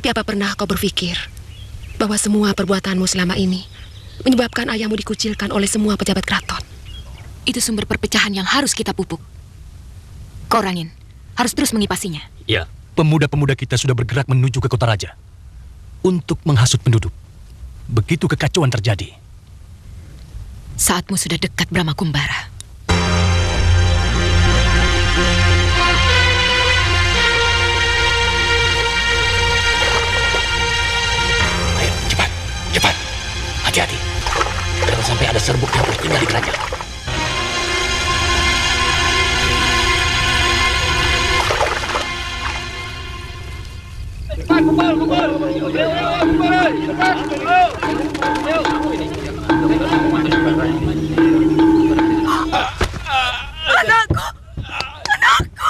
Tapi apa pernah kau berpikir bahwa semua perbuatanmu selama ini menyebabkan ayahmu dikucilkan oleh semua pejabat keraton? Itu sumber perpecahan yang harus kita pupuk. Kau Rangin, harus terus mengipasinya. Ya, pemuda-pemuda kita sudah bergerak menuju ke kota raja untuk menghasut penduduk. Begitu kekacauan terjadi. Saatmu sudah dekat, Brahma Kumbara. Ayo, cepat, cepat. Hati-hati. Jangan sampai ada serbuk yang tertinggal di kerajaan. Anakku! Anakku!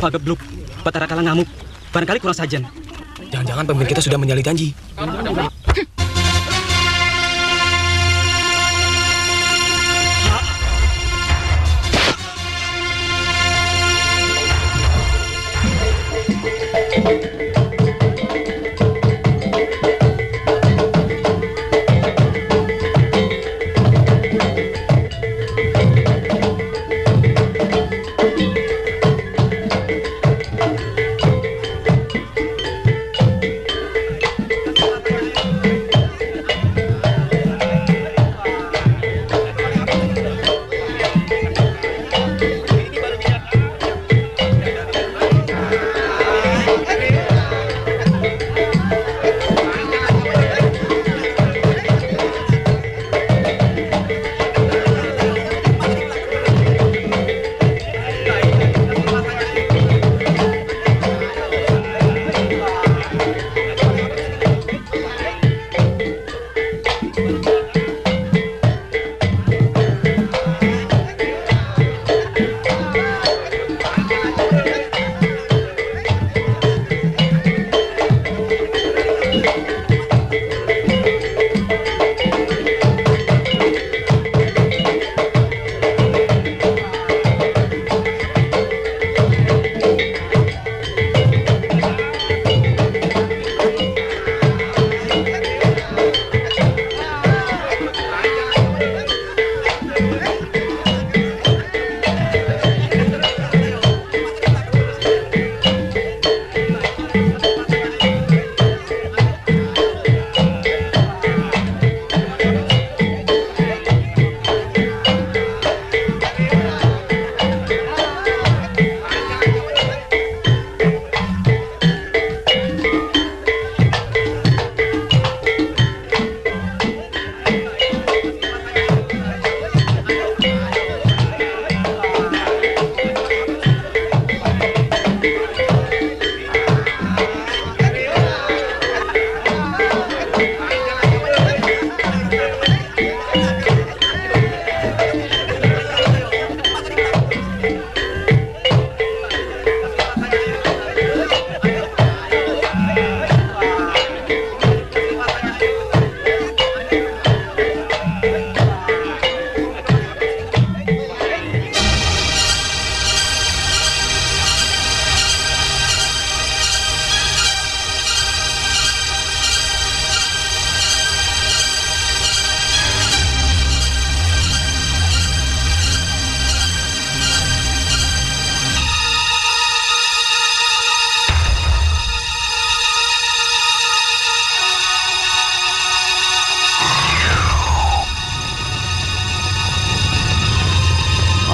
Pak Gebluk, Batara Kala ngamuk. Barangkali kurang sajen. Jangan-jangan pemimpin kita sudah menyalahi janji.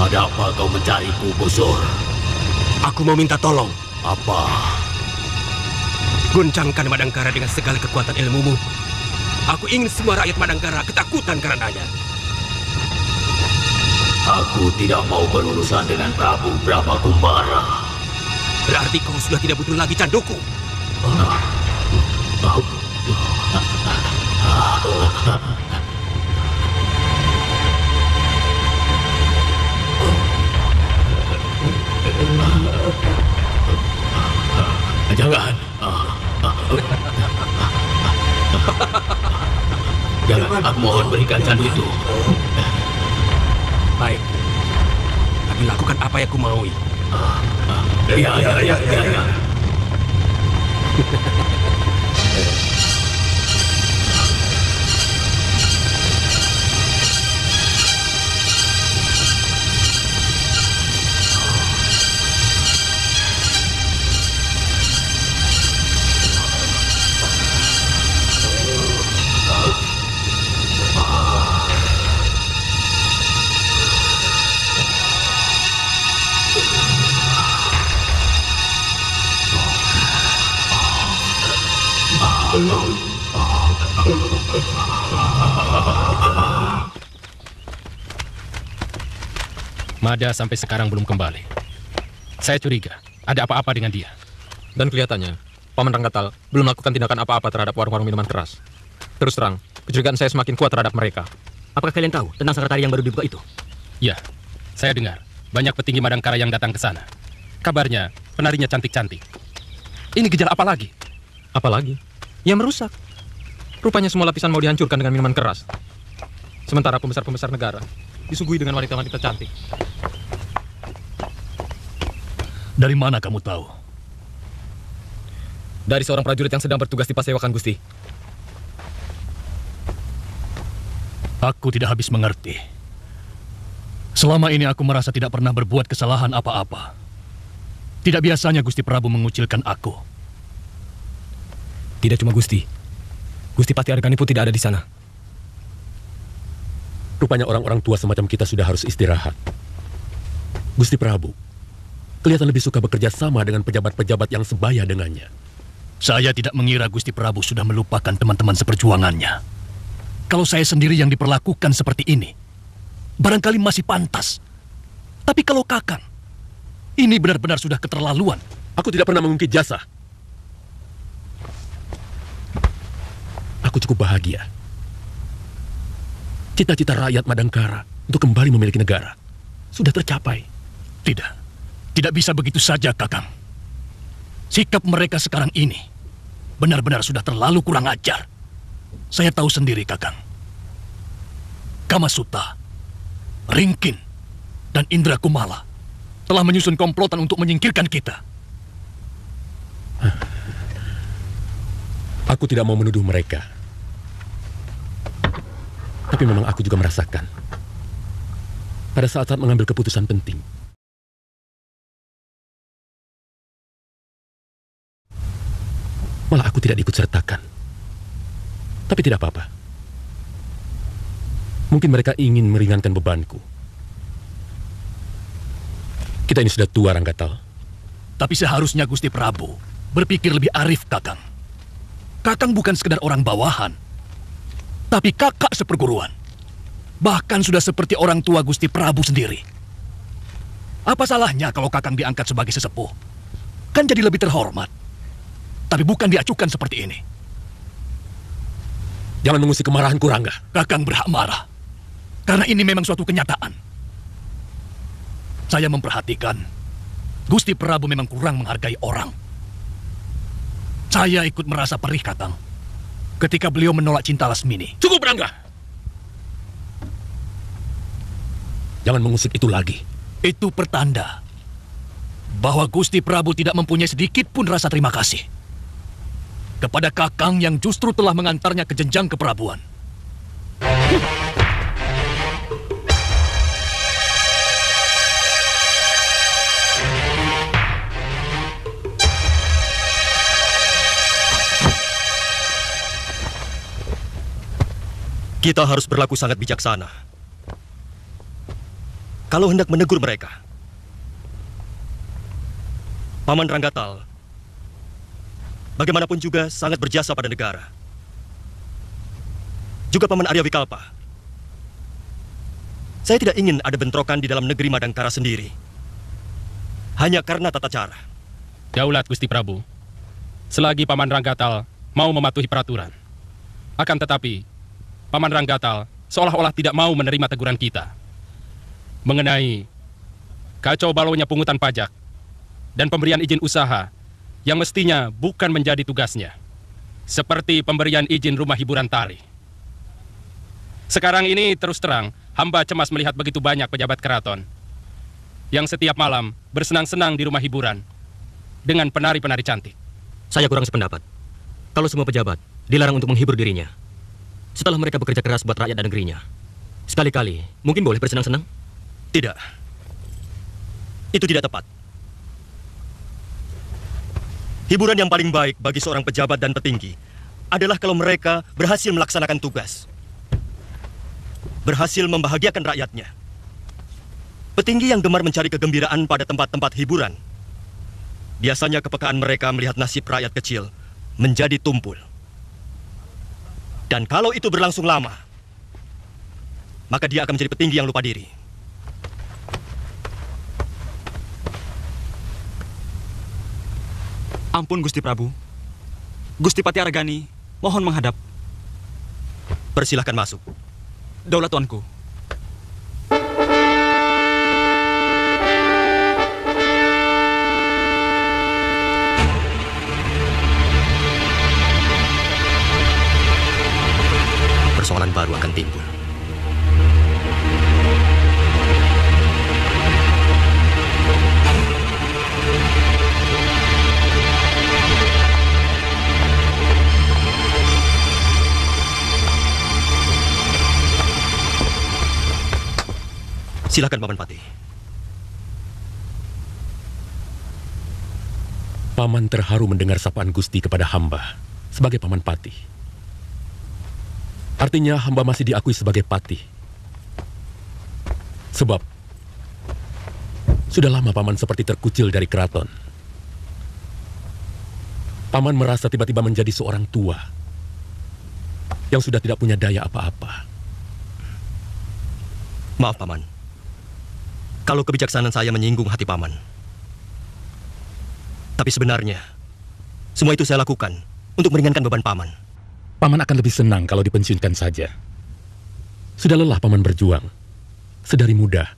Ada apa kau mencariku, Busur? Aku mau minta tolong. Apa? Goncangkan Madangkara dengan segala kekuatan ilmumu. Aku ingin semua rakyat Madangkara ketakutan karenanya. Aku tidak mau berurusan dengan Prabu Brahma Kumbara. Berarti kau sudah tidak butuh lagi canduku. Jangan. Jangan, aku mohon berikan candu itu. Baik. Tapi lakukan apa yang kumaui. Ya. Mada sampai sekarang belum kembali. Saya curiga ada apa-apa dengan dia. Dan kelihatannya, Paman Ranggatal belum melakukan tindakan apa-apa terhadap warung-warung minuman keras. Terus terang, kecurigaan saya semakin kuat terhadap mereka. Apakah kalian tahu tentang sekretari yang baru dibuka itu? Ya, saya dengar banyak petinggi Madangkara yang datang ke sana. Kabarnya penarinya cantik-cantik. Ini gejala apa lagi? Apalagi? Ya merusak. Rupanya semua lapisan mau dihancurkan dengan minuman keras. Sementara pembesar-pembesar negara disuguhi dengan wanita-wanita cantik. Dari mana kamu tahu? Dari seorang prajurit yang sedang bertugas di Pasewakan, Gusti. Aku tidak habis mengerti. Selama ini aku merasa tidak pernah berbuat kesalahan apa-apa. Tidak biasanya Gusti Prabu mengucilkan aku. Tidak cuma Gusti. Gusti Pati Argani pun tidak ada di sana. Rupanya orang-orang tua semacam kita sudah harus istirahat. Gusti Prabu, kelihatan lebih suka bekerja sama dengan pejabat-pejabat yang sebaya dengannya. Saya tidak mengira Gusti Prabu sudah melupakan teman-teman seperjuangannya. Kalau saya sendiri yang diperlakukan seperti ini, barangkali masih pantas. Tapi kalau Kakang, ini benar-benar sudah keterlaluan. Aku tidak pernah mengungkit jasa. Aku cukup bahagia. Cita-cita rakyat Madangkara untuk kembali memiliki negara sudah tercapai. Tidak bisa begitu saja, Kakang. Sikap mereka sekarang ini benar-benar sudah terlalu kurang ajar. Saya tahu sendiri, Kakang. Kamasuta, Ringkin, dan Indra Kumala telah menyusun komplotan untuk menyingkirkan kita. Aku tidak mau menuduh mereka. Tapi memang aku juga merasakan pada saat-saat mengambil keputusan penting, malah aku tidak diikut sertakan. Tapi tidak apa-apa. Mungkin mereka ingin meringankan bebanku. Kita ini sudah tua, Ranggatal. Tapi seharusnya Gusti Prabu berpikir lebih arif, Kakang. Kakang bukan sekedar orang bawahan, tapi kakak seperguruan. Bahkan sudah seperti orang tua Gusti Prabu sendiri. Apa salahnya kalau Kakang diangkat sebagai sesepuh? Kan jadi lebih terhormat. Tapi bukan diacukan seperti ini. Jangan mengusik kemarahanku, Rangga. Kakang berhak marah. Karena ini memang suatu kenyataan. Saya memperhatikan Gusti Prabu memang kurang menghargai orang. Saya ikut merasa perih, Kakang, ketika beliau menolak Cinta Lasmini. Cukup, Rangga! Jangan mengusik itu lagi. Itu pertanda bahwa Gusti Prabu tidak mempunyai sedikit pun rasa terima kasih kepada Kakang yang justru telah mengantarnya ke jenjang keperabuan. Kita harus berlaku sangat bijaksana kalau hendak menegur mereka. Paman Ranggatal, bagaimanapun juga sangat berjasa pada negara. Juga Paman Arya Wikalpa. Saya tidak ingin ada bentrokan di dalam negeri Madangkara sendiri. Hanya karena tata cara. Daulat Gusti Prabu, selagi Paman Ranggatal mau mematuhi peraturan. Akan tetapi, Paman Ranggatal seolah-olah tidak mau menerima teguran kita mengenai kacau balaunya pungutan pajak dan pemberian izin usaha yang mestinya bukan menjadi tugasnya, seperti pemberian izin rumah hiburan tari. Sekarang ini terus terang, hamba cemas melihat begitu banyak pejabat keraton yang setiap malam bersenang-senang di rumah hiburan dengan penari-penari cantik. Saya kurang sependapat. Kalau semua pejabat dilarang untuk menghibur dirinya, setelah mereka bekerja keras buat rakyat dan negerinya, sekali-kali mungkin boleh bersenang-senang? Tidak. Itu tidak tepat. Hiburan yang paling baik bagi seorang pejabat dan petinggi adalah kalau mereka berhasil melaksanakan tugas, berhasil membahagiakan rakyatnya. Petinggi yang gemar mencari kegembiraan pada tempat-tempat hiburan, biasanya kepekaan mereka melihat nasib rakyat kecil menjadi tumpul. Dan kalau itu berlangsung lama, maka dia akan menjadi petinggi yang lupa diri. Ampun Gusti Prabu. Gusti Pati Argani, mohon menghadap. Persilahkan masuk. Daulat tuanku. Persoalan baru akan timbul. Silakan Paman Pati. Paman terharu mendengar sapaan Gusti kepada hamba sebagai Paman Pati. Artinya hamba masih diakui sebagai Pati. Sebab sudah lama Paman seperti terkucil dari keraton. Paman merasa tiba-tiba menjadi seorang tua yang sudah tidak punya daya apa-apa. Maaf Paman, kalau kebijaksanaan saya menyinggung hati Paman. Tapi sebenarnya, semua itu saya lakukan untuk meringankan beban Paman. Paman akan lebih senang kalau dipensiunkan saja. Sudah lelah Paman berjuang. Sedari muda.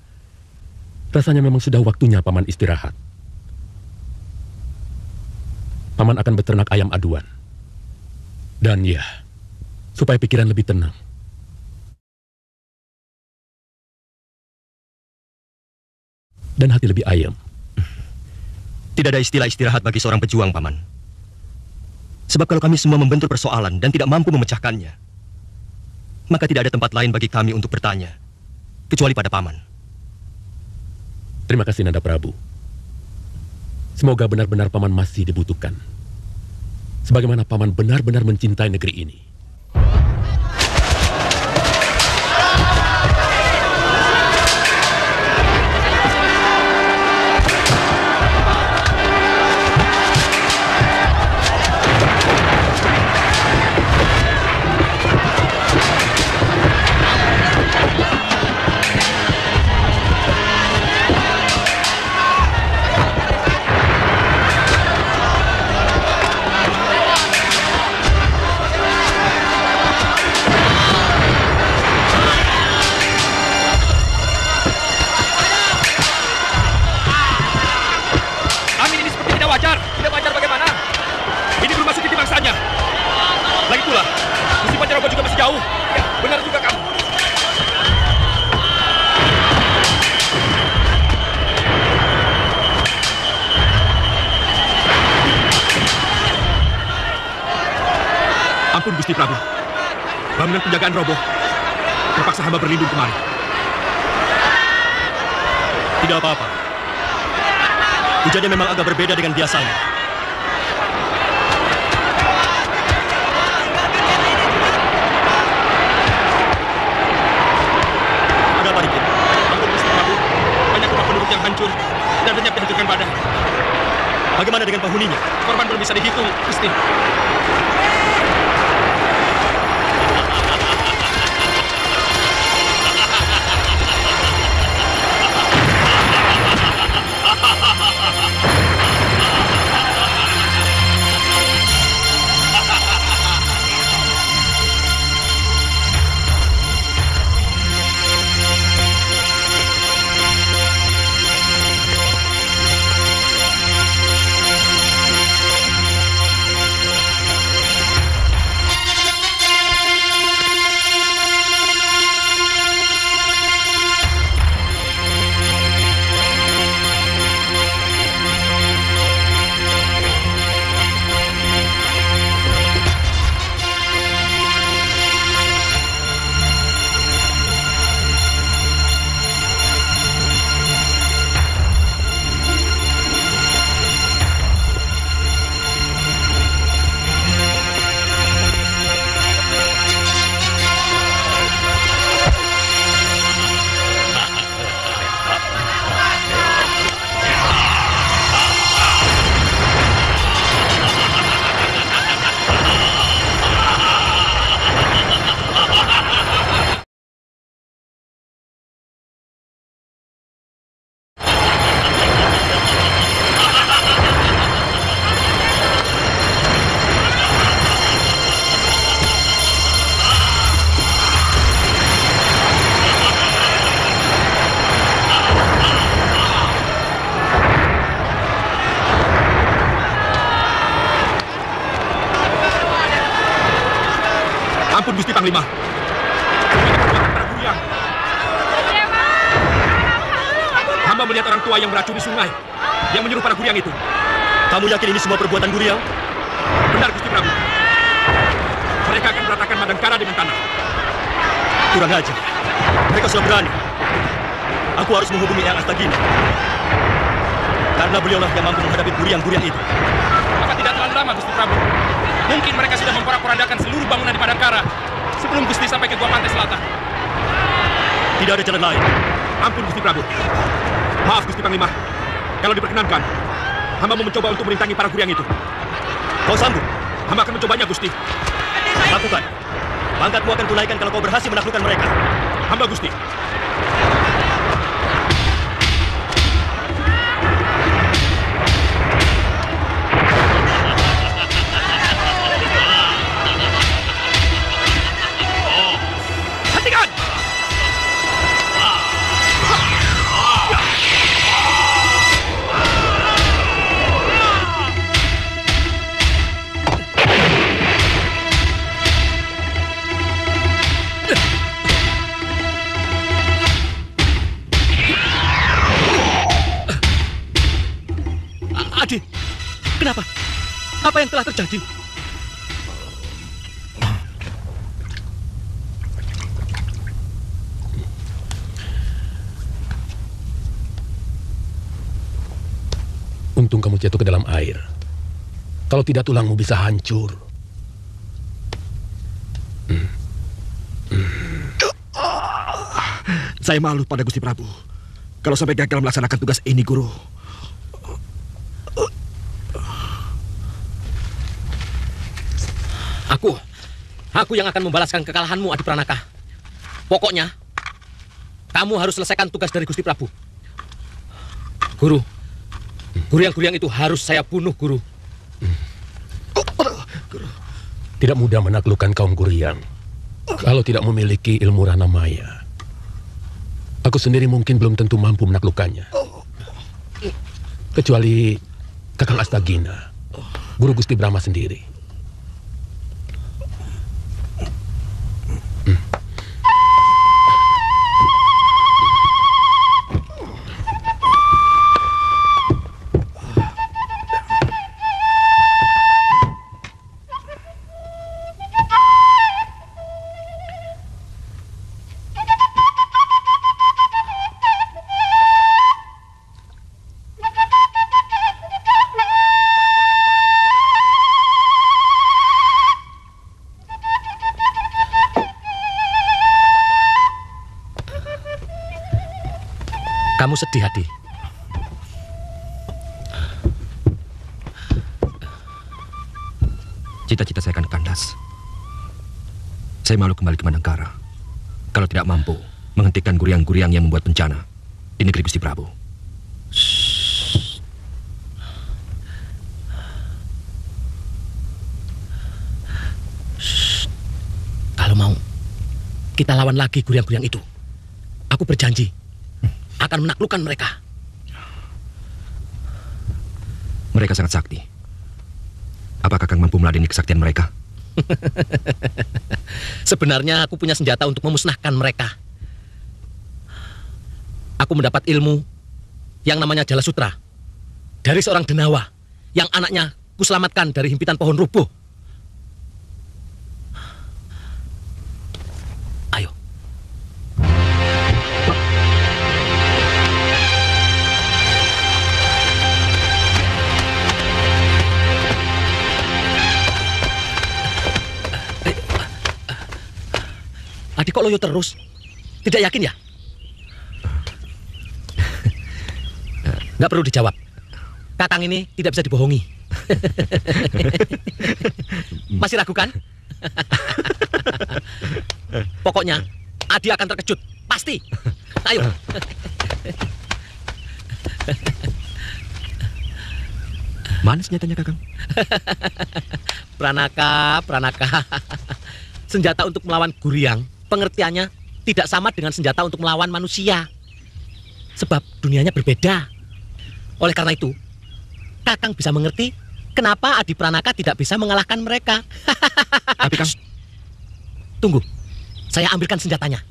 Rasanya memang sudah waktunya Paman istirahat. Paman akan beternak ayam aduan. Dan ya, supaya pikiran lebih tenang. Dan hati lebih ayam. Tidak ada istilah istirahat bagi seorang pejuang, Paman. Sebab kalau kami semua membentur persoalan dan tidak mampu memecahkannya, maka tidak ada tempat lain bagi kami untuk bertanya, kecuali pada Paman. Terima kasih Nanda Prabu. Semoga benar-benar Paman masih dibutuhkan. Sebagaimana Paman benar-benar mencintai negeri ini. Ampun Gusti Prabu, bangunan penjagaan roboh. Terpaksa hamba berlindung kemari. Tidak apa-apa. Hujannya memang agak berbeda dengan biasanya. Ada apa dikit? Ampun Gusti Prabu, banyak rumah penduduk yang hancur dan lenyap dihancurkan badan. Bagaimana dengan penghuninya? Korban belum bisa dihitung, Gusti. Ampun Gusti Panglima. Para Guryang. Hamba melihat orang tua yang beracuni sungai, yang menyuruh para Guryang itu. Kamu yakin ini semua perbuatan Guryang? Benar Gusti Prabu. Mereka akan meratakan Madangkara dengan tanah. Kurang ajar. Mereka sudah berani. Aku harus menghubungi Eyang Astagina. Karena beliaulah yang mampu menghadapi Guryang-Guryang itu. Maka tidak terlalu lama, Gusti Prabu. Mungkin mereka sudah memporak-porandakan seluruh bangunan di Madangkara sebelum Gusti sampai ke Gua Pantai Selatan. Tidak ada jalan lain. Ampun Gusti Prabu. Maaf Gusti Panglima. Kalau diperkenankan, hamba mau mencoba untuk merintangi para Guryang itu. Kau sanggup? Hamba akan mencobanya, Gusti. Lakukan. Pangkatmu akan kunaikan kalau kau berhasil menaklukkan mereka. Hamba, Gusti. Adi, kenapa? Apa yang telah terjadi? Untung kamu jatuh ke dalam air. Kalau tidak tulangmu bisa hancur. Saya malu pada Gusti Prabu. Kalau sampai gagal melaksanakan tugas ini, Guru. Aku yang akan membalaskan kekalahanmu, Adi Pranaka. Pokoknya, kamu harus selesaikan tugas dari Gusti Prabu. Guru, Guryang-Guryang itu harus saya bunuh, Guru. Tidak mudah menaklukkan kaum Guryang kalau tidak memiliki ilmu Ranamaya. Aku sendiri mungkin belum tentu mampu menaklukkannya. Kecuali Kakang Astagina, Guru Gusti Brahma sendiri. Kamu sedih, Adi? Cita-cita saya akan kandas. Saya malu kembali ke Madangkara kalau tidak mampu menghentikan Guryang-Guryang yang membuat bencana di negeri Gusti Prabu. Kalau mau, kita lawan lagi Guryang-Guryang itu. Aku berjanji akan menaklukkan mereka. Mereka sangat sakti. Apakah Kakang mampu meladeni kesaktian mereka? Sebenarnya aku punya senjata untuk memusnahkan mereka. Aku mendapat ilmu yang namanya Jala Sutra dari seorang denawa yang anaknya kuselamatkan dari himpitan pohon rubuh. Ayo. Adik kok loyo terus? Tidak yakin ya? Nggak perlu dijawab. Kakang ini tidak bisa dibohongi. Masih ragu kan? Pokoknya Adi akan terkejut. Pasti. Ayo. Mana senjatanya, Kakang? Pranaka. Senjata untuk melawan Guryang, pengertiannya tidak sama dengan senjata untuk melawan manusia. Sebab dunianya berbeda. Oleh karena itu, Kakang bisa mengerti kenapa Adi Pranaka tidak bisa mengalahkan mereka. Tapi Kang, Tunggu, saya ambilkan senjatanya.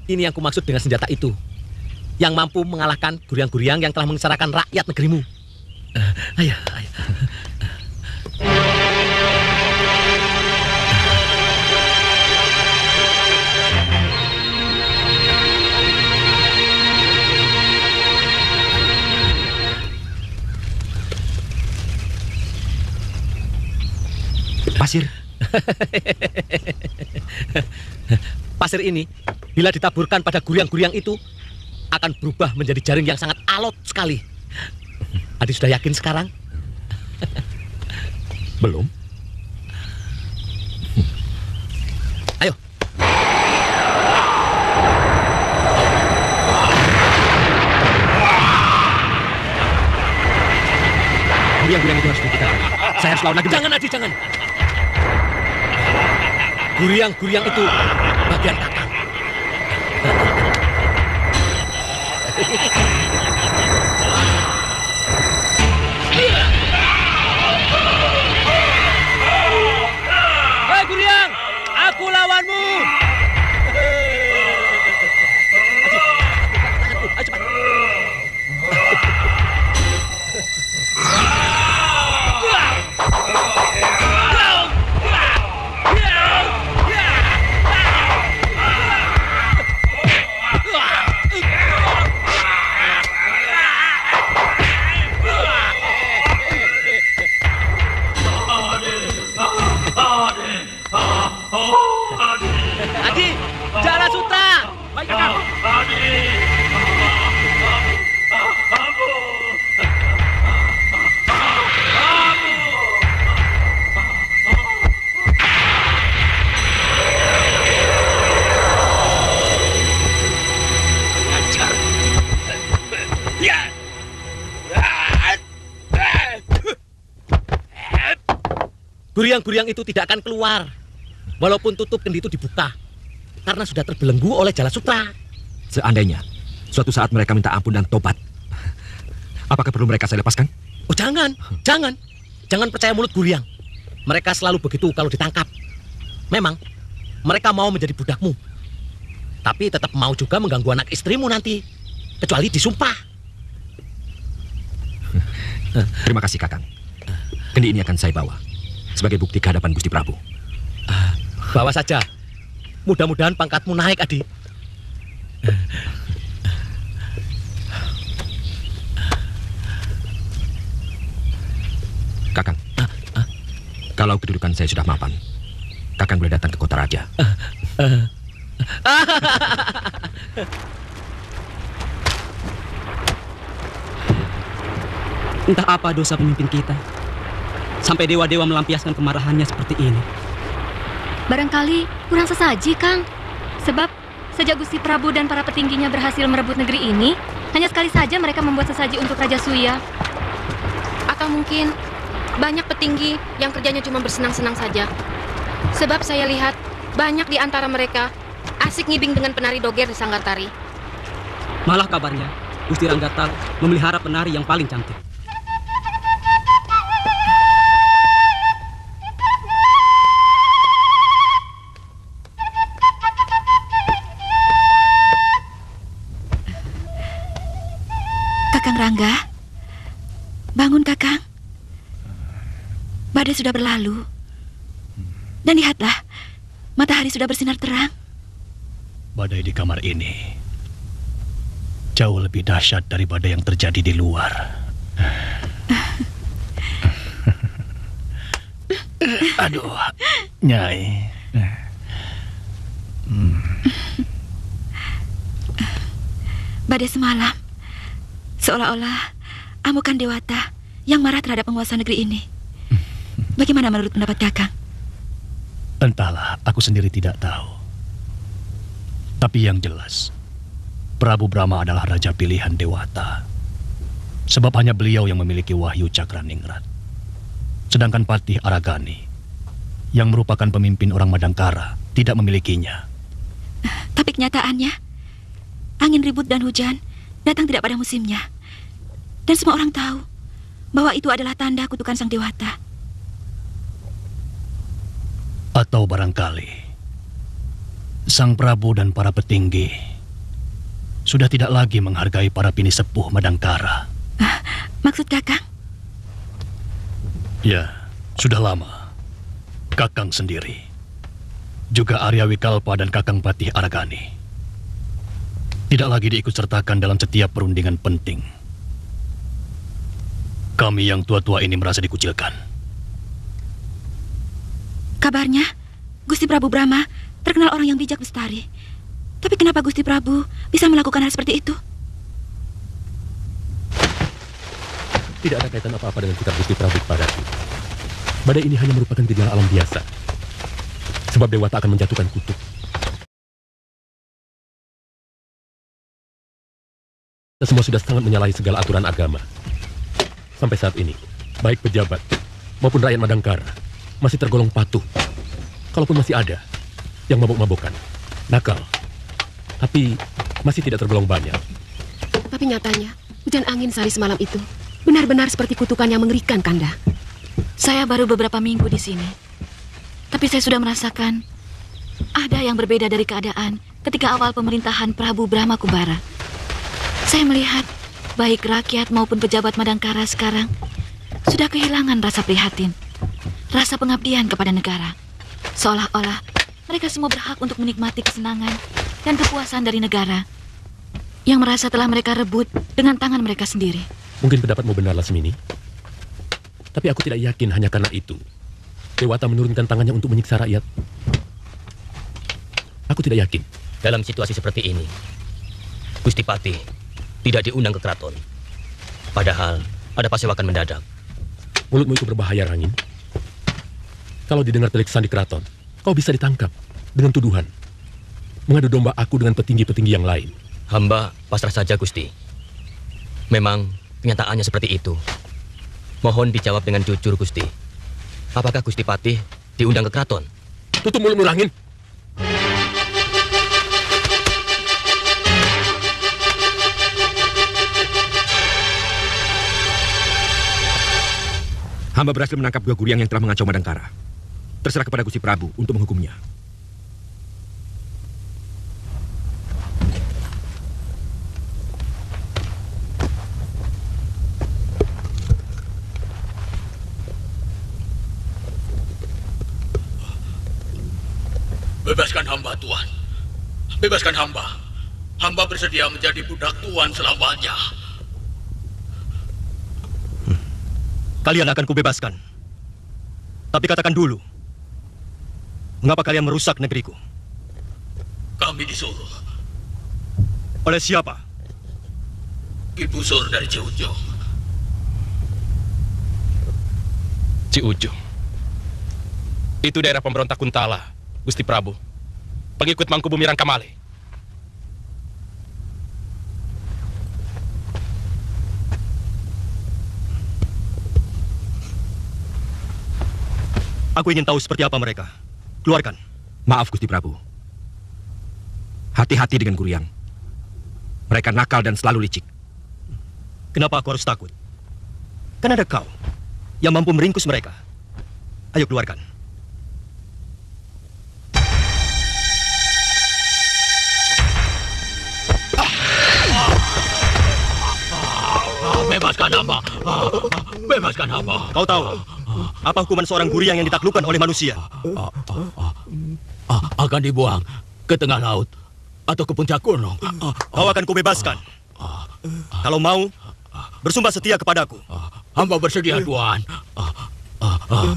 Ini yang kumaksud dengan senjata itu, yang mampu mengalahkan guriang-guriang yang telah mengesarakan rakyat negerimu. Ayo, ayo. Pasir. Pasir ini, bila ditaburkan pada guriang-guriang itu, akan berubah menjadi jaring yang sangat alot sekali. Adi sudah yakin sekarang? Belum. Ayo. Guriang-guriang itu harus dihentikan. Saya harus lawan lagi. Jangan, Adi, jangan. Guriang-guriang itu bagian Kakang. Hei guriang, aku lawanmu. Ayo cepat. Adi, Jala Sutra. Baik, Kakang. Guriang-guriang itu tidak akan keluar, walaupun tutup kendi itu dibuka, karena sudah terbelenggu oleh Jala Sutra. Seandainya suatu saat mereka minta ampun dan tobat, apakah perlu mereka saya lepaskan? Oh jangan, jangan. Jangan percaya mulut guriang. Mereka selalu begitu kalau ditangkap. Memang, mereka mau menjadi budakmu. Tapi tetap mau juga mengganggu anak istrimu nanti. Kecuali disumpah. Terima kasih, Kakang. Kendi ini akan saya bawa sebagai bukti kehadapan Gusti Prabu. Bawa saja. Mudah-mudahan pangkatmu naik, Adi. Kakang, kalau kedudukan saya sudah mapan, Kakang boleh datang ke kota raja. Entah apa dosa pemimpin kita, sampai dewa-dewa melampiaskan kemarahannya seperti ini. Barangkali kurang sesaji, Kang. Sebab sejak Gusti Prabu dan para petingginya berhasil merebut negeri ini, hanya sekali saja mereka membuat sesaji untuk Raja Suya. Atau mungkin banyak petinggi yang kerjanya cuma bersenang-senang saja. Sebab saya lihat banyak di antara mereka asik ngibing dengan penari doger di Sanggartari. Malah kabarnya, Gusti Ranggatal memelihara penari yang paling cantik. Kakang Rangga, bangun Kakang. Badai sudah berlalu. Dan lihatlah, matahari sudah bersinar terang. Badai di kamar ini jauh lebih dahsyat dari badai yang terjadi di luar. Aduh, Nyai. Badai semalam seolah-olah amukan dewata yang marah terhadap penguasa negeri ini. Bagaimana menurut pendapat Kakang? Entahlah, aku sendiri tidak tahu. Tapi yang jelas, Prabu Brahma adalah raja pilihan dewata. Sebab hanya beliau yang memiliki wahyu Cakraningrat. Sedangkan Patih Aragani, yang merupakan pemimpin orang Madangkara, tidak memilikinya. Tapi kenyataannya, angin ribut dan hujan datang tidak pada musimnya. Dan semua orang tahu bahwa itu adalah tanda kutukan Sang Dewata. Atau barangkali Sang Prabu dan para petinggi sudah tidak lagi menghargai para bini sepuh Madangkara. Maksud Kakang? Ya, sudah lama. Kakang sendiri, juga Arya Wikalpa dan Kakang Patih Aragani, tidak lagi diikut sertakan dalam setiap perundingan penting. Kami yang tua-tua ini merasa dikucilkan. Kabarnya, Gusti Prabu Brahma terkenal orang yang bijak bestari. Tapi kenapa Gusti Prabu bisa melakukan hal seperti itu? Tidak ada kaitan apa-apa dengan kitab Gusti Prabu kepadaku. Badai ini hanya merupakan gejala alam biasa. Sebab Dewata akan menjatuhkan kutuk. Kita semua sudah sangat menyalahi segala aturan agama. Sampai saat ini, baik pejabat maupun rakyat Madangkara masih tergolong patuh. Kalaupun masih ada yang mabuk-mabukan, nakal, tapi masih tidak tergolong banyak. Tapi nyatanya, hujan angin sehari semalam itu benar-benar seperti kutukan yang mengerikan, Kanda. Saya baru beberapa minggu di sini. Tapi saya sudah merasakan ada yang berbeda dari keadaan ketika awal pemerintahan Prabu Brahma Kumbara. Saya melihat baik rakyat maupun pejabat Madangkara sekarang sudah kehilangan rasa prihatin, rasa pengabdian kepada negara. Seolah-olah mereka semua berhak untuk menikmati kesenangan dan kepuasan dari negara yang merasa telah mereka rebut dengan tangan mereka sendiri. Mungkin pendapatmu benar, Lasmini. Tapi aku tidak yakin hanya karena itu Dewata menurunkan tangannya untuk menyiksa rakyat. Aku tidak yakin. Dalam situasi seperti ini, Gusti Patih tidak diundang ke keraton. Padahal ada pasewakan mendadak. Mulutmu itu berbahaya, Rangin. Kalau didengar telik sandi keraton, kau bisa ditangkap dengan tuduhan mengadu domba aku dengan petinggi-petinggi yang lain. Hamba pasrah saja, Gusti. Memang kenyataannya seperti itu. Mohon dijawab dengan jujur, Gusti. Apakah Gusti Patih diundang ke keraton? Tutup mulutmu, Rangin. Hamba berhasil menangkap dua guriang yang telah mengacau Madangkara. Terserah kepada Gusti Prabu untuk menghukumnya. Bebaskan hamba, Tuan. Bebaskan hamba. Hamba bersedia menjadi budak Tuan selamanya. Kalian akan kubebaskan. Tapi katakan dulu, mengapa kalian merusak negeriku? Kami disuruh. Oleh siapa? Ki Busur dari Ciujung. Ciujung. Itu daerah pemberontak Kuntala, Gusti Prabu. Pengikut Mangkubumi Rangkamale. Aku ingin tahu seperti apa mereka. Keluarkan. Maaf, Gusti Prabu. Hati-hati dengan guriang. Mereka nakal dan selalu licik. Kenapa aku harus takut? Kan ada kau yang mampu meringkus mereka. Ayo keluarkan. Bebaskan hamba. Bebaskan hamba. Kau tahu apa hukuman seorang guriang yang ditaklukkan oleh manusia? Akan dibuang ke tengah laut atau ke puncak gunung. Kau akan kubebaskan. Kalau mau, bersumpah setia kepadaku. Hamba bersedia, Tuan.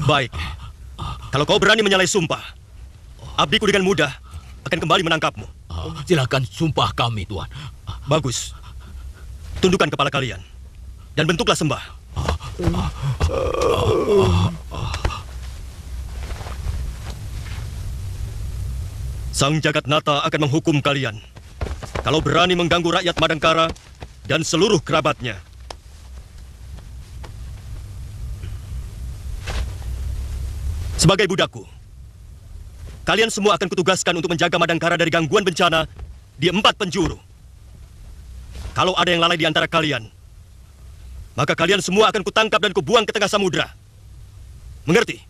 Baik. Kalau kau berani menyalahi sumpah, abdiku dengan mudah akan kembali menangkapmu. Silakan sumpah kami, Tuan. Bagus. Tundukkan kepala kalian dan bentuklah sembah. Sang Jagatnata akan menghukum kalian kalau berani mengganggu rakyat Madangkara dan seluruh kerabatnya. Sebagai budakku, kalian semua akan kutugaskan untuk menjaga Madangkara dari gangguan bencana di 4 penjuru. Kalau ada yang lalai di antara kalian, maka kalian semua akan kutangkap dan kubuang ke tengah samudra. Mengerti?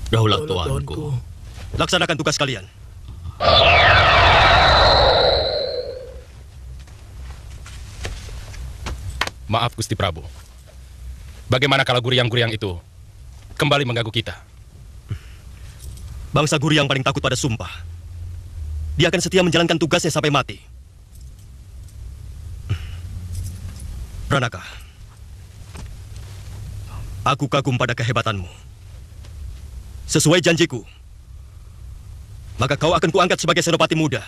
Daulah tuanku. Laksanakan tugas kalian. Maaf Gusti Prabu. Bagaimana kalau Guryang-Guryang itu kembali mengganggu kita? Bangsa Guryang paling takut pada sumpah. Dia akan setia menjalankan tugasnya sampai mati. Ranaka, aku kagum pada kehebatanmu. Sesuai janjiku, maka kau akan kuangkat sebagai senopati muda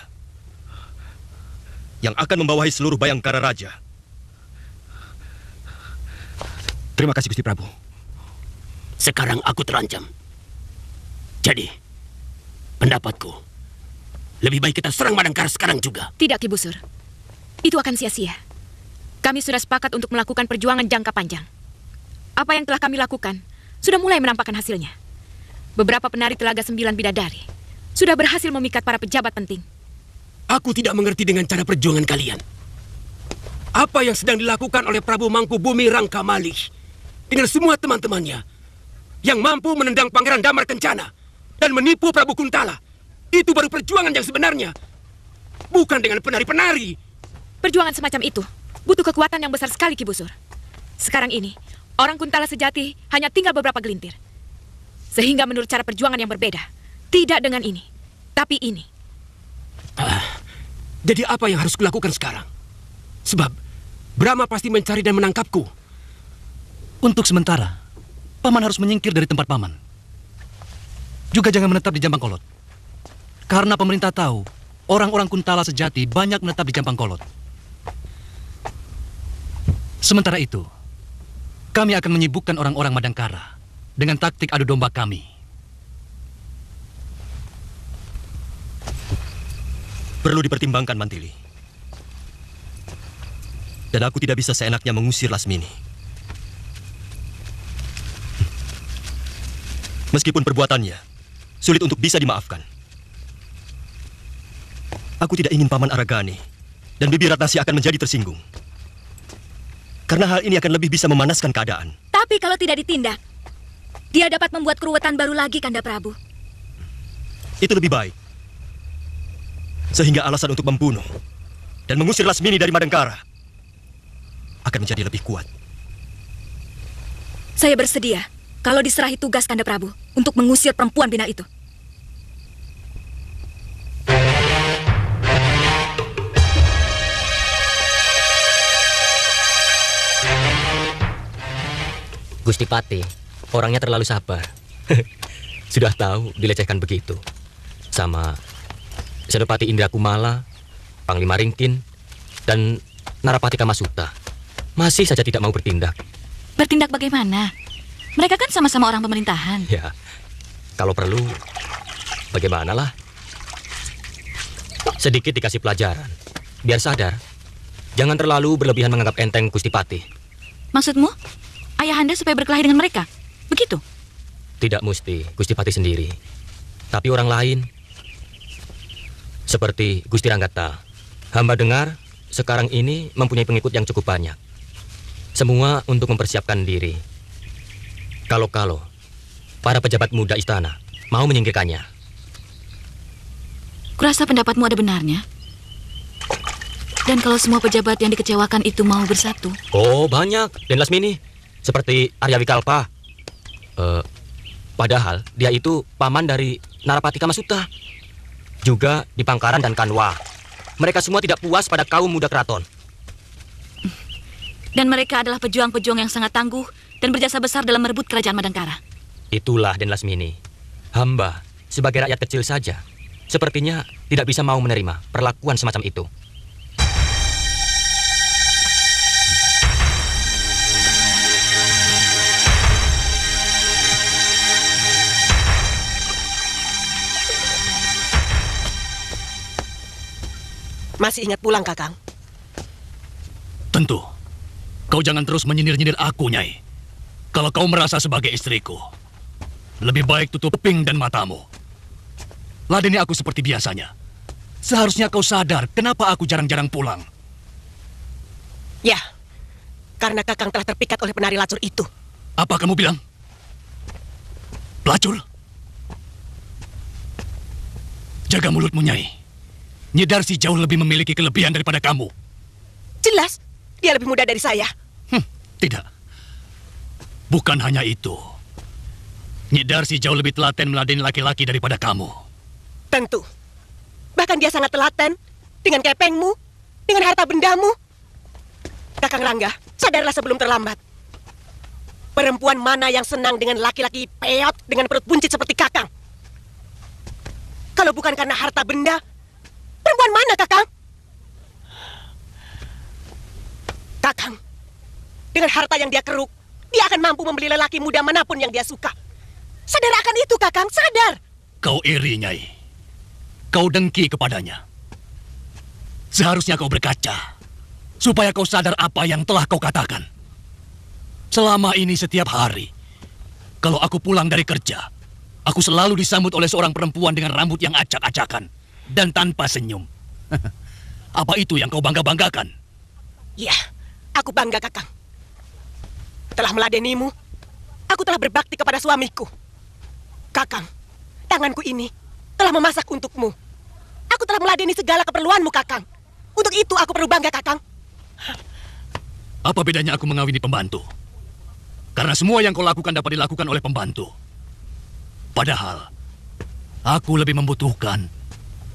yang akan membawahi seluruh Bayangkara Raja. Terima kasih Gusti Prabu. Sekarang aku terancam. Jadi, pendapatku, lebih baik kita serang Madangkara sekarang juga. Tidak, Ki Busur. Itu akan sia-sia. Kami sudah sepakat untuk melakukan perjuangan jangka panjang. Apa yang telah kami lakukan sudah mulai menampakkan hasilnya. Beberapa penari Telaga 9 Bidadari sudah berhasil memikat para pejabat penting. Aku tidak mengerti dengan cara perjuangan kalian. Apa yang sedang dilakukan oleh Prabu Mangkubumi Rangkamalih dengan semua teman-temannya yang mampu menendang Pangeran Damar Kencana dan menipu Prabu Kuntala. Itu baru perjuangan yang sebenarnya. Bukan dengan penari-penari. Perjuangan semacam itu butuh kekuatan yang besar sekali, Ki Busur. Sekarang ini, orang Kuntala sejati hanya tinggal beberapa gelintir. Sehingga menurut cara perjuangan yang berbeda. Tidak dengan ini, tapi ini. Jadi apa yang harus kulakukan sekarang? Sebab Brahma pasti mencari dan menangkapku. Untuk sementara, Paman harus menyingkir dari tempat Paman. Juga jangan menetap di Jampangkolot. Karena pemerintah tahu, orang-orang Kuntala sejati banyak menetap di Jampangkolot. Sementara itu, kami akan menyibukkan orang-orang Madangkara dengan taktik adu domba kami. Perlu dipertimbangkan, Mantili. Dan aku tidak bisa seenaknya mengusir Lasmini. Meskipun perbuatannya sulit untuk bisa dimaafkan. Aku tidak ingin Paman Aragani dan Bibi Ratnasi akan menjadi tersinggung. Karena hal ini akan lebih bisa memanaskan keadaan. Tapi kalau tidak ditindak, dia dapat membuat keruwetan baru lagi, Kanda Prabu. Itu lebih baik. Sehingga alasan untuk membunuh dan mengusir Lasmini dari Madangkara akan menjadi lebih kuat. Saya bersedia kalau diserahi tugas Kanda Prabu untuk mengusir perempuan bina itu. Gusti Pati, orangnya terlalu sabar. Sudah tahu dilecehkan begitu. Sama Senopati Indra Kumala, Panglima Ringkin, dan Narapati Kamasuta. Masih saja tidak mau bertindak. Bertindak bagaimana? Mereka kan sama-sama orang pemerintahan. Ya, kalau perlu, bagaimanalah? Sedikit dikasih pelajaran, biar sadar. Jangan terlalu berlebihan menganggap enteng Gusti Pati. Maksudmu? Ayahanda supaya berkelahi dengan mereka? Begitu? Tidak mesti Gusti Pati sendiri, tapi orang lain. Seperti Gusti Ranggata. Hamba dengar sekarang ini mempunyai pengikut yang cukup banyak. Semua untuk mempersiapkan diri. Kalau-kalau para pejabat muda istana mau menyingkirkannya. Kurasa pendapatmu ada benarnya. Dan kalau semua pejabat yang dikecewakan itu mau bersatu? Oh, banyak. Dan Lasmini, seperti Arya Wikalpa. Padahal dia itu paman dari Narapati Kamasuta. Juga di Pangkaran dan Kanwa. Mereka semua tidak puas pada kaum muda keraton. Dan mereka adalah pejuang-pejuang yang sangat tangguh dan berjasa besar dalam merebut kerajaan Madangkara. Itulah Den Lasmini. Hamba sebagai rakyat kecil saja sepertinya tidak bisa mau menerima perlakuan semacam itu. Masih ingat pulang, Kakang? Tentu. Kau jangan terus menyindir-nyindir aku, Nyai. Kalau kau merasa sebagai istriku, lebih baik tutup kuping dan matamu. Ladeni aku seperti biasanya. Seharusnya kau sadar kenapa aku jarang-jarang pulang. Ya, karena Kakang telah terpikat oleh penari lacur itu. Apa kamu bilang? Pelacur? Jaga mulutmu, Nyai. Nyi Darsi jauh lebih memiliki kelebihan daripada kamu. Jelas, dia lebih muda dari saya. Tidak. Bukan hanya itu. Nyi Darsi jauh lebih telaten meladeni laki-laki daripada kamu. Tentu. Bahkan dia sangat telaten dengan kepengmu, dengan harta bendamu. Kakang Rangga, sadarlah sebelum terlambat. Perempuan mana yang senang dengan laki-laki peot dengan perut buncit seperti Kakang? Kalau bukan karena harta benda, perempuan mana, Kakang? Kakang, dengan harta yang dia keruk, dia akan mampu membeli lelaki muda manapun yang dia suka. Sadar akan itu, Kakang, sadar. Kau iri, Nyai. Kau dengki kepadanya. Seharusnya kau berkaca, supaya kau sadar apa yang telah kau katakan. Selama ini setiap hari, kalau aku pulang dari kerja, aku selalu disambut oleh seorang perempuan dengan rambut yang acak-acakan dan tanpa senyum. Apa itu yang kau bangga-banggakan? Ya, aku bangga, Kakang. Telah meladenimu, aku telah berbakti kepada suamiku. Kakang, tanganku ini telah memasak untukmu. Aku telah meladeni segala keperluanmu, Kakang. Untuk itu aku perlu bangga, Kakang. Apa bedanya aku mengawini pembantu? Karena semua yang kau lakukan dapat dilakukan oleh pembantu. Padahal, aku lebih membutuhkan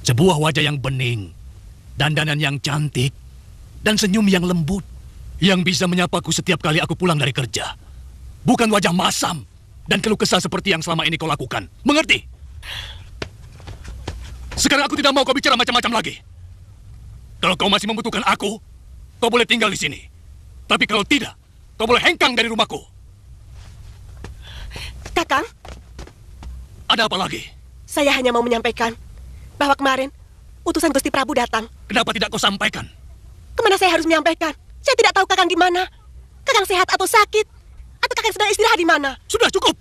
sebuah wajah yang bening, dandanan yang cantik, dan senyum yang lembut, yang bisa menyapaku setiap kali aku pulang dari kerja. Bukan wajah masam dan keluh kesah seperti yang selama ini kau lakukan. Mengerti? Sekarang aku tidak mau kau bicara macam-macam lagi. Kalau kau masih membutuhkan aku, kau boleh tinggal di sini. Tapi kalau tidak, kau boleh hengkang dari rumahku. Kakang, ada apa lagi? saya hanya mau menyampaikan bahwa kemarin utusan Gusti Prabu datang. Kenapa tidak kau sampaikan? Kemana saya harus menyampaikan? Saya tidak tahu Kakang di mana. Kakang sehat atau sakit? Atau Kakang sedang istirahat di mana? Sudah cukup.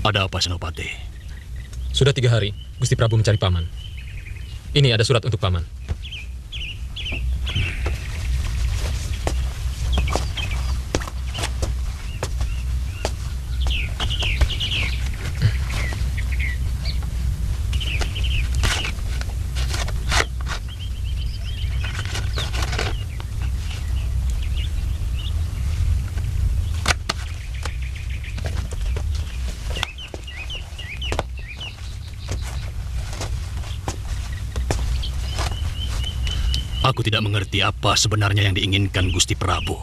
Ada apa, Senopati? Sudah 3 hari, Gusti Prabu mencari Paman. Ini ada surat untuk Paman. Aku tidak mengerti apa sebenarnya yang diinginkan Gusti Prabu.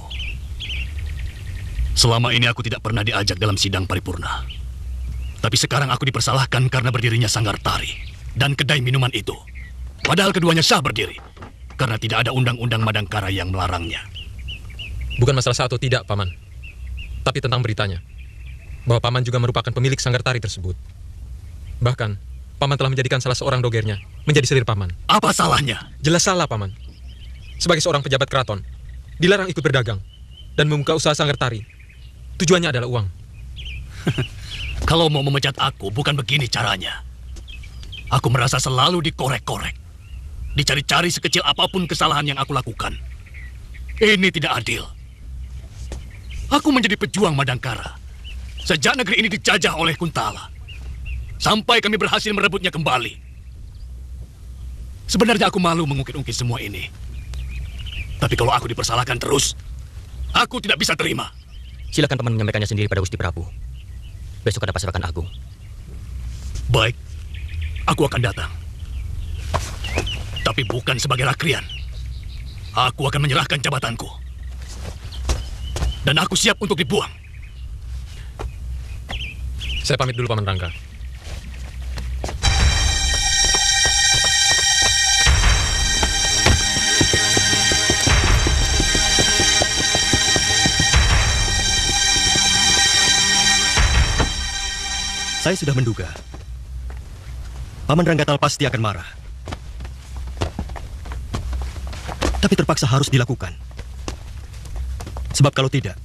Selama ini aku tidak pernah diajak dalam sidang paripurna. Tapi sekarang aku dipersalahkan karena berdirinya sanggar tari dan kedai minuman itu. Padahal keduanya sah berdiri, karena tidak ada undang-undang Madangkara yang melarangnya. Bukan masalah sah atau tidak, Paman. Tapi tentang beritanya, bahwa Paman juga merupakan pemilik sanggar tari tersebut. Bahkan, Paman telah menjadikan salah seorang dogernya menjadi selir Paman. Apa salahnya? Jelas salah, Paman. Sebagai seorang pejabat keraton, dilarang ikut berdagang dan membuka usaha sanggar tari. Tujuannya adalah uang. Kalau mau memecat aku, bukan begini caranya. Aku merasa selalu dikorek-korek. Dicari-cari sekecil apapun kesalahan yang aku lakukan. Ini tidak adil. Aku menjadi pejuang Madangkara sejak negeri ini dijajah oleh Kuntala, sampai kami berhasil merebutnya kembali. Sebenarnya aku malu mengungkit-ungkit semua ini. Tapi kalau aku dipersalahkan terus, Aku tidak bisa terima. Silakan Paman menyampaikannya sendiri pada Gusti Prabu. Besok ada Pasaran Agung. Baik, aku akan datang. Tapi bukan sebagai rakrian. Aku akan menyerahkan jabatanku. Dan aku siap untuk dibuang. Saya pamit dulu, Paman Rangga. Saya sudah menduga. Paman Ranggatal pasti akan marah. Tapi terpaksa harus dilakukan. Sebab kalau tidak,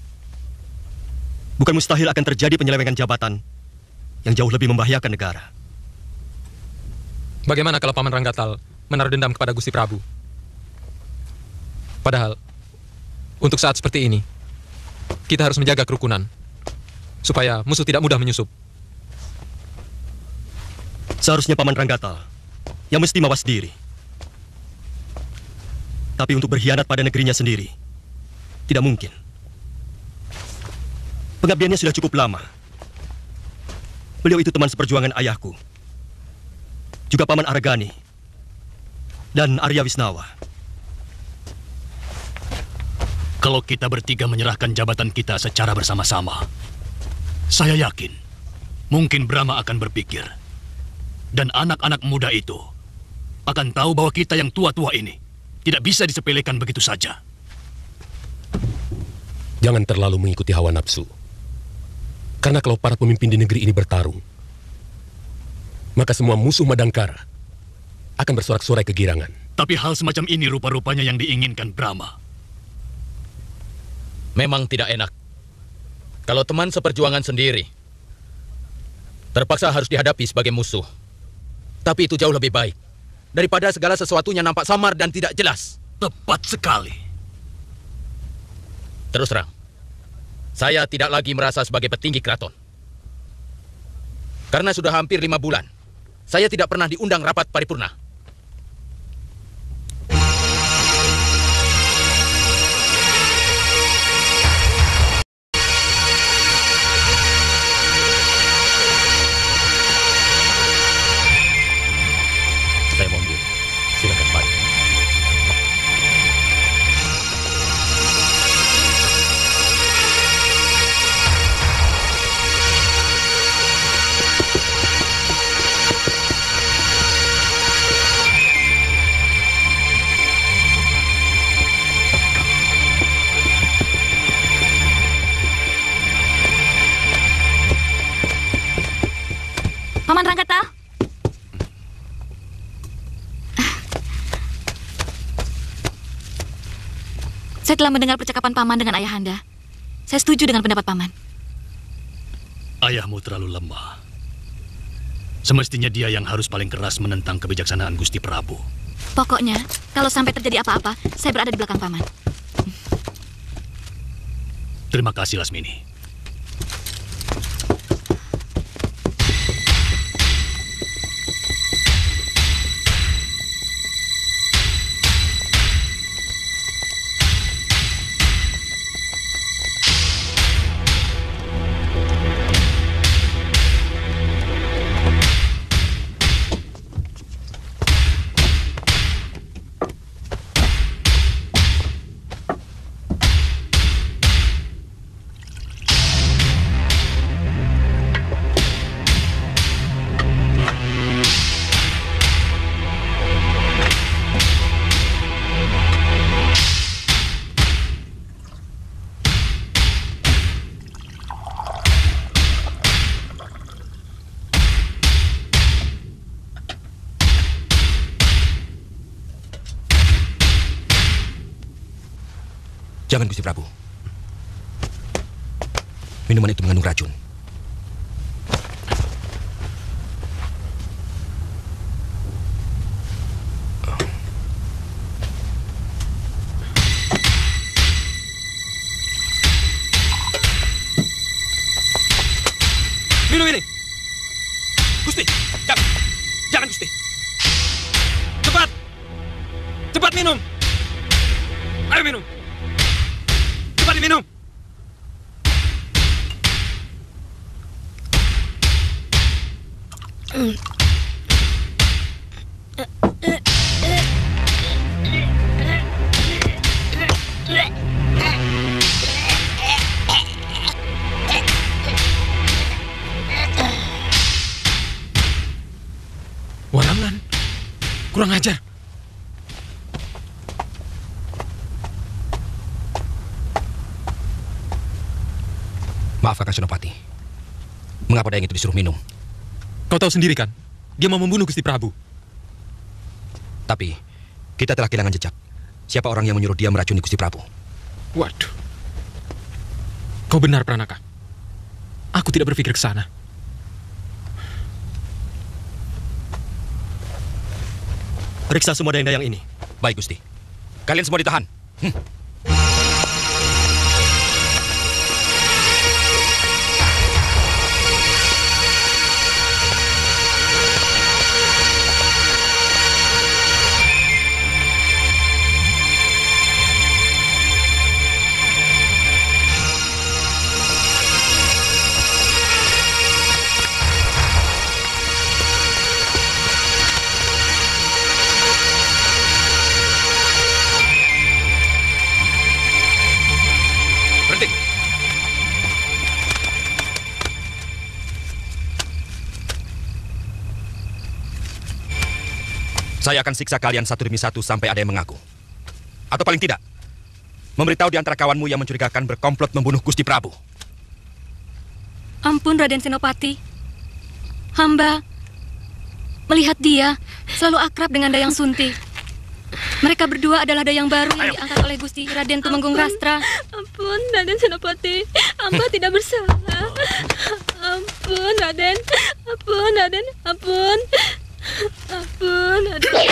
bukan mustahil akan terjadi penyelewengan jabatan yang jauh lebih membahayakan negara. Bagaimana kalau Paman Ranggatal menaruh dendam kepada Gusti Prabu? Padahal, untuk saat seperti ini, kita harus menjaga kerukunan, supaya musuh tidak mudah menyusup. Seharusnya Paman Ranggatal yang mesti mawas diri. Tapi untuk berkhianat pada negerinya sendiri, tidak mungkin. Pengabdiannya sudah cukup lama. Beliau itu teman seperjuangan ayahku. Juga Paman Aragani dan Arya Wisnawa. Kalau kita bertiga menyerahkan jabatan kita secara bersama-sama, saya yakin mungkin Brahma akan berpikir. Dan anak-anak muda itu akan tahu bahwa kita yang tua-tua ini tidak bisa disepelekan begitu saja. Jangan terlalu mengikuti hawa nafsu. Karena kalau para pemimpin di negeri ini bertarung, maka semua musuh Madangkara akan bersorak-sorai kegirangan. Tapi hal semacam ini rupa-rupanya yang diinginkan Brahma. Memang tidak enak kalau teman seperjuangan sendiri terpaksa harus dihadapi sebagai musuh. Tapi itu jauh lebih baik daripada segala sesuatunya nampak samar dan tidak jelas. Tepat sekali. Terus terang, saya tidak lagi merasa sebagai petinggi keraton. Karena sudah hampir 5 bulan, saya tidak pernah diundang rapat paripurna. Saya mohon diri. Silakan Pak. Paman Ranggatal. Saya telah mendengar percakapan Paman dengan Ayahanda. Saya setuju dengan pendapat Paman. Ayahmu terlalu lemah. Semestinya dia yang harus paling keras menentang kebijaksanaan Gusti Prabu. Pokoknya, kalau sampai terjadi apa-apa, saya berada di belakang Paman. Terima kasih, Lasmini. Jangan, Gusti Prabu. Minuman itu mengandung racun. Minum ini. Gusti, jangan Gusti. Cepat. Cepat minum. Ayo minum. Cepat diminum. Warangan. Kurang ajar. Maaf Kakang Senopati. Mengapa Dayang itu disuruh minum? Kau tahu sendiri kan, dia mau membunuh Gusti Prabu. Tapi, kita telah kehilangan jejak. Siapa orang yang menyuruh dia meracuni Gusti Prabu? Waduh. Kau benar, Pranaka. Aku tidak berpikir ke sana. Periksa semua dayang-dayang ini. Baik, Gusti. Kalian semua ditahan. Saya akan siksa kalian satu demi satu sampai ada yang mengaku. Atau paling tidak, memberitahu di antara kawanmu yang mencurigakan berkomplot membunuh Gusti Prabu. Ampun, Raden Senopati. Hamba melihat dia selalu akrab dengan Dayang Sunti. Mereka berdua adalah dayang baru yang diangkat oleh Gusti Raden Tumenggung Rastra. Ampun, Raden Senopati. Hamba tidak bersalah. Ampun, Raden. Ampun, Raden. Ampun. Ampun, Raden.